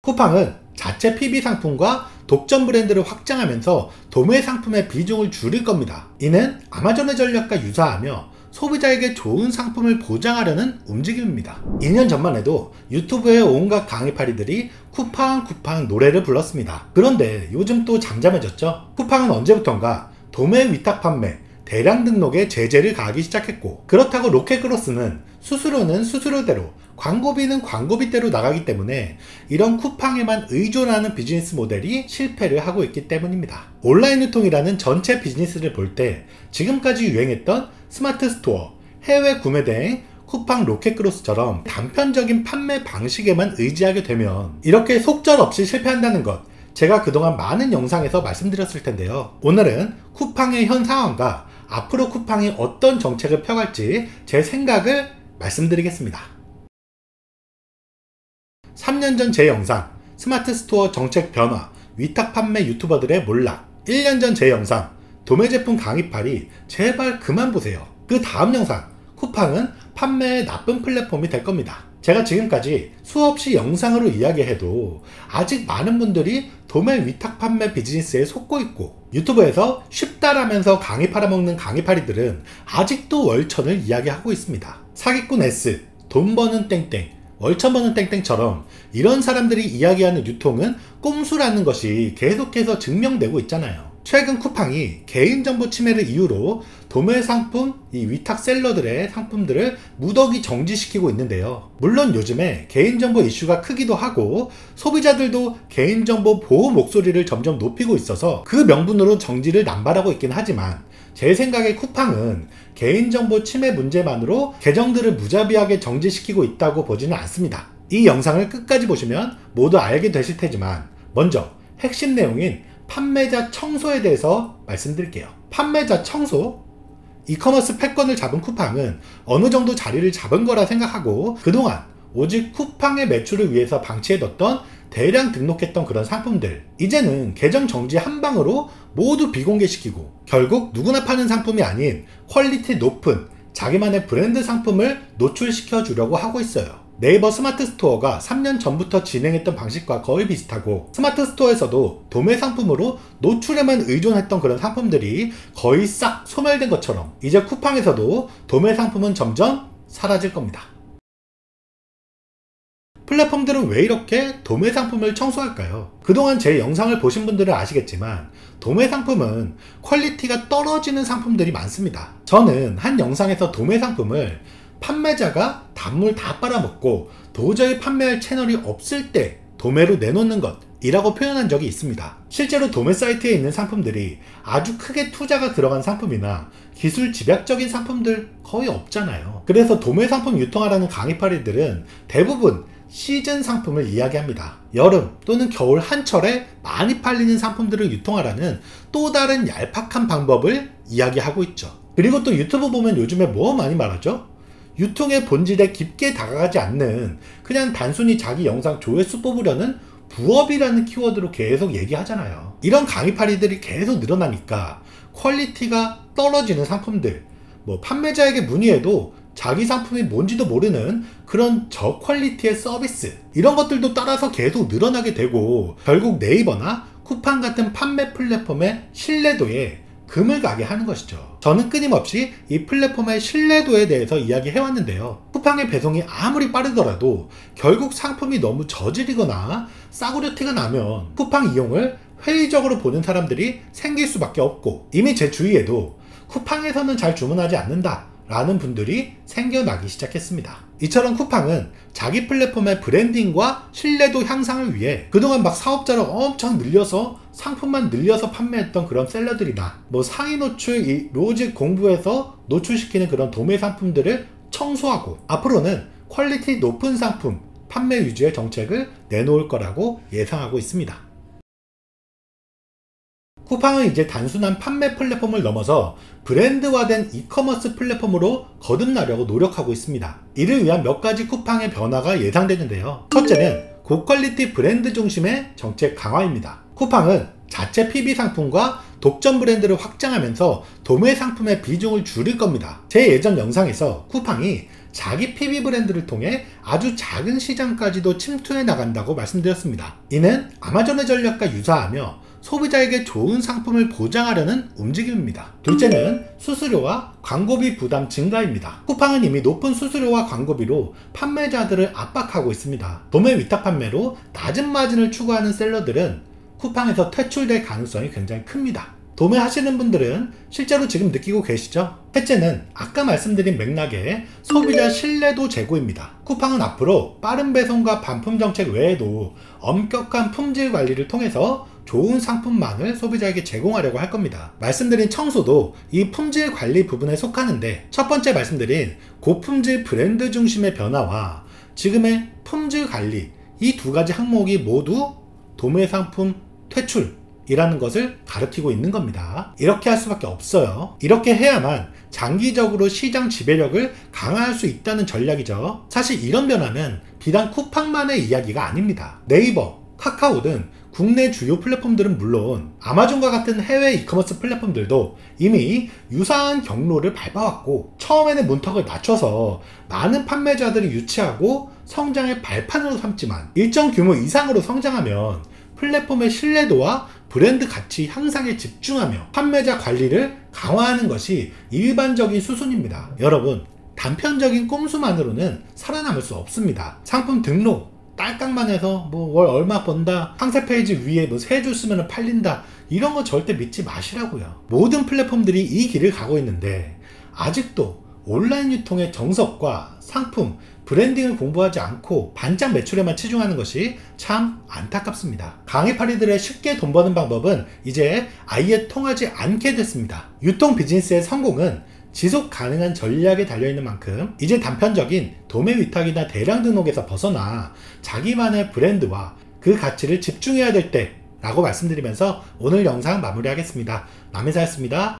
쿠팡은 자체 PB 상품과 독점 브랜드를 확장하면서 도매 상품의 비중을 줄일 겁니다. 이는 아마존의 전략과 유사하며 소비자에게 좋은 상품을 보장하려는 움직임입니다. 2년 전만 해도 유튜브의 온갖 강의파리들이 쿠팡 노래를 불렀습니다. 그런데 요즘 또 잠잠해졌죠. 쿠팡은 언제부턴가 도매 위탁 판매, 대량 등록에 제재를 가하기 시작했고, 그렇다고 로켓크로스는 수수료는 수수료대로, 광고비는 광고비대로 나가기 때문에 이런 쿠팡에만 의존하는 비즈니스 모델이 실패를 하고 있기 때문입니다. 온라인 유통이라는 전체 비즈니스를 볼 때 지금까지 유행했던 스마트 스토어, 해외 구매 대행, 쿠팡 로켓크로스처럼 단편적인 판매 방식에만 의지하게 되면 이렇게 속절없이 실패한다는 것, 제가 그동안 많은 영상에서 말씀드렸을 텐데요. 오늘은 쿠팡의 현 상황과 앞으로 쿠팡이 어떤 정책을 펴갈지 제 생각을 말씀드리겠습니다. 3년 전 제 영상 스마트 스토어 정책 변화, 위탁 판매 유튜버들의 몰락, 1년 전 제 영상 도매 제품 강의팔이 제발 그만 보세요. 그 다음 영상 쿠팡은 판매의 나쁜 플랫폼이 될 겁니다. 제가 지금까지 수없이 영상으로 이야기해도 아직 많은 분들이 도매 위탁 판매 비즈니스에 속고 있고, 유튜브에서 쉽다라면서 강의 팔아먹는 강의파리들은 아직도 월천을 이야기하고 있습니다. 사기꾼 S, 돈 버는 땡땡, 월천 버는 땡땡처럼 이런 사람들이 이야기하는 유통은 꼼수라는 것이 계속해서 증명되고 있잖아요. 최근 쿠팡이 개인정보 침해를 이유로 도매 상품, 이 위탁 셀러들의 상품들을 무더기 정지시키고 있는데요. 물론 요즘에 개인정보 이슈가 크기도 하고 소비자들도 개인정보 보호 목소리를 점점 높이고 있어서 그 명분으로 정지를 남발하고 있긴 하지만, 제 생각에 쿠팡은 개인정보 침해 문제만으로 계정들을 무자비하게 정지시키고 있다고 보지는 않습니다. 이 영상을 끝까지 보시면 모두 알게 되실 테지만, 먼저 핵심 내용인 판매자 청소에 대해서 말씀드릴게요. 판매자 청소? 이커머스 패권을 잡은 쿠팡은 어느 정도 자리를 잡은 거라 생각하고 그동안 오직 쿠팡의 매출을 위해서 방치해뒀던 대량 등록했던 그런 상품들, 이제는 계정 정지 한 방으로 모두 비공개시키고 결국 누구나 파는 상품이 아닌 퀄리티 높은 자기만의 브랜드 상품을 노출시켜 주려고 하고 있어요. 네이버 스마트 스토어가 3년 전부터 진행했던 방식과 거의 비슷하고, 스마트 스토어에서도 도매 상품으로 노출에만 의존했던 그런 상품들이 거의 싹 소멸된 것처럼 이제 쿠팡에서도 도매 상품은 점점 사라질 겁니다. 플랫폼들은 왜 이렇게 도매 상품을 청소할까요? 그동안 제 영상을 보신 분들은 아시겠지만 도매 상품은 퀄리티가 떨어지는 상품들이 많습니다. 저는 한 영상에서 도매 상품을 판매자가 단물 다 빨아먹고 도저히 판매할 채널이 없을 때 도매로 내놓는 것 이라고 표현한 적이 있습니다. 실제로 도매 사이트에 있는 상품들이 아주 크게 투자가 들어간 상품이나 기술 집약적인 상품들 거의 없잖아요. 그래서 도매 상품 유통하라는 강의파리들은 대부분 시즌 상품을 이야기합니다. 여름 또는 겨울 한철에 많이 팔리는 상품들을 유통하라는 또 다른 얄팍한 방법을 이야기하고 있죠. 그리고 또 유튜브 보면 요즘에 뭐 많이 말하죠? 유통의 본질에 깊게 다가가지 않는, 그냥 단순히 자기 영상 조회수 뽑으려는 부업이라는 키워드로 계속 얘기하잖아요. 이런 강의파리들이 계속 늘어나니까 퀄리티가 떨어지는 상품들, 판매자에게 문의해도 자기 상품이 뭔지도 모르는 그런 저퀄리티의 서비스, 이런 것들도 따라서 계속 늘어나게 되고 결국 네이버나 쿠팡 같은 판매 플랫폼의 신뢰도에 금을 가게 하는 것이죠. 저는 끊임없이 이 플랫폼의 신뢰도에 대해서 이야기해왔는데요. 쿠팡의 배송이 아무리 빠르더라도 결국 상품이 너무 저질이거나 싸구려 티가 나면 쿠팡 이용을 회의적으로 보는 사람들이 생길 수밖에 없고, 이미 제 주위에도 쿠팡에서는 잘 주문하지 않는다 라는 분들이 생겨나기 시작했습니다. 이처럼 쿠팡은 자기 플랫폼의 브랜딩과 신뢰도 향상을 위해 그동안 막 사업자를 엄청 늘려서 상품만 늘려서 판매했던 그런 셀러들이나 상위 노출, 로직 공부해서 노출시키는 그런 도매 상품들을 청소하고 앞으로는 퀄리티 높은 상품 판매 위주의 정책을 내놓을 거라고 예상하고 있습니다. 쿠팡은 이제 단순한 판매 플랫폼을 넘어서 브랜드화된 이커머스 플랫폼으로 거듭나려고 노력하고 있습니다. 이를 위한 몇 가지 쿠팡의 변화가 예상되는데요. 첫째는 고퀄리티 브랜드 중심의 정책 강화입니다. 쿠팡은 자체 PB 상품과 독점 브랜드를 확장하면서 도매 상품의 비중을 줄일 겁니다. 제 예전 영상에서 쿠팡이 자기 PB 브랜드를 통해 아주 작은 시장까지도 침투해 나간다고 말씀드렸습니다. 이는 아마존의 전략과 유사하며 소비자에게 좋은 상품을 보장하려는 움직임입니다. 둘째는 수수료와 광고비 부담 증가입니다. 쿠팡은 이미 높은 수수료와 광고비로 판매자들을 압박하고 있습니다. 도매 위탁 판매로 낮은 마진을 추구하는 셀러들은 쿠팡에서 퇴출될 가능성이 굉장히 큽니다. 도매하시는 분들은 실제로 지금 느끼고 계시죠? 셋째는 아까 말씀드린 맥락의 소비자 신뢰도 제고입니다. 쿠팡은 앞으로 빠른 배송과 반품 정책 외에도 엄격한 품질 관리를 통해서 좋은 상품만을 소비자에게 제공하려고 할 겁니다. 말씀드린 청소도 이 품질 관리 부분에 속하는데, 첫 번째 말씀드린 고품질 브랜드 중심의 변화와 지금의 품질 관리, 이 두 가지 항목이 모두 도매 상품 퇴출 이라는 것을 가리키고 있는 겁니다. 이렇게 할 수밖에 없어요. 이렇게 해야만 장기적으로 시장 지배력을 강화할 수 있다는 전략이죠. 사실 이런 변화는 비단 쿠팡만의 이야기가 아닙니다. 네이버, 카카오 등 국내 주요 플랫폼들은 물론 아마존과 같은 해외 이커머스 플랫폼들도 이미 유사한 경로를 밟아왔고, 처음에는 문턱을 낮춰서 많은 판매자들을 유치하고 성장의 발판으로 삼지만 일정 규모 이상으로 성장하면 플랫폼의 신뢰도와 브랜드 가치 향상에 집중하며 판매자 관리를 강화하는 것이 일반적인 수순입니다. 여러분, 단편적인 꼼수만으로는 살아남을 수 없습니다. 상품 등록 딸깍만 해서 뭐 월 얼마 번다, 상세 페이지 위에 뭐 3줄 쓰면 팔린다, 이런 거 절대 믿지 마시라고요. 모든 플랫폼들이 이 길을 가고 있는데 아직도 온라인 유통의 정석과 상품, 브랜딩을 공부하지 않고 반짝 매출에만 치중하는 것이 참 안타깝습니다. 강의파리들의 쉽게 돈 버는 방법은 이제 아예 통하지 않게 됐습니다. 유통 비즈니스의 성공은 지속 가능한 전략에 달려있는 만큼 이제 단편적인 도매 위탁이나 대량 등록에서 벗어나 자기만의 브랜드와 그 가치를 집중해야 될 때라고 말씀드리면서 오늘 영상 마무리하겠습니다. 남인사였습니다.